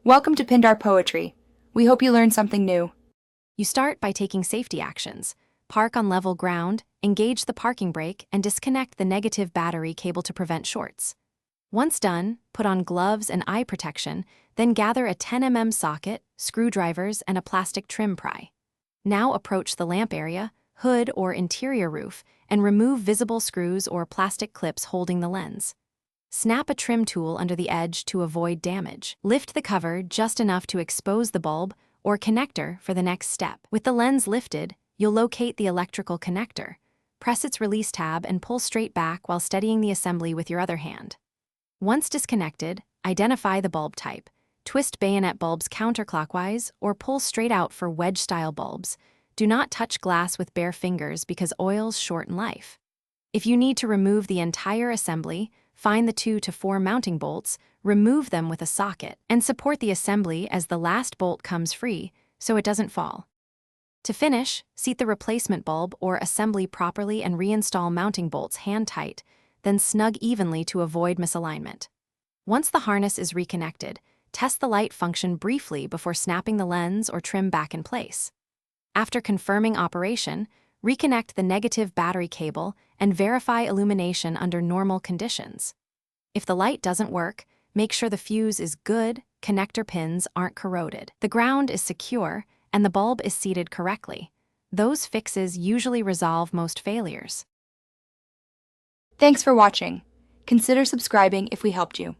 Welcome to Pindar Poetry. We hope you learned something new. You start by taking safety actions. Park on level ground, engage the parking brake, and disconnect the negative battery cable to prevent shorts. Once done, put on gloves and eye protection, then gather a 10 mm socket, screwdrivers, and a plastic trim pry. Now approach the lamp area, hood, or interior roof, and remove visible screws or plastic clips holding the lens. Snap a trim tool under the edge to avoid damage. Lift the cover just enough to expose the bulb or connector for the next step. With the lens lifted, you'll locate the electrical connector. Press its release tab and pull straight back while steadying the assembly with your other hand. Once disconnected, identify the bulb type. Twist bayonet bulbs counterclockwise or pull straight out for wedge-style bulbs. Do not touch glass with bare fingers because oils shorten life. If you need to remove the entire assembly, find the 2 to 4 mounting bolts, remove them with a socket, and support the assembly as the last bolt comes free so it doesn't fall. To finish, seat the replacement bulb or assembly properly and reinstall mounting bolts hand-tight, then snug evenly to avoid misalignment. Once the harness is reconnected, test the light function briefly before snapping the lens or trim back in place. After confirming operation, reconnect the negative battery cable and verify illumination under normal conditions. If the light doesn't work, make sure the fuse is good, connector pins aren't corroded, the ground is secure, and the bulb is seated correctly. Those fixes usually resolve most failures. Thanks for watching. Consider subscribing if we helped you.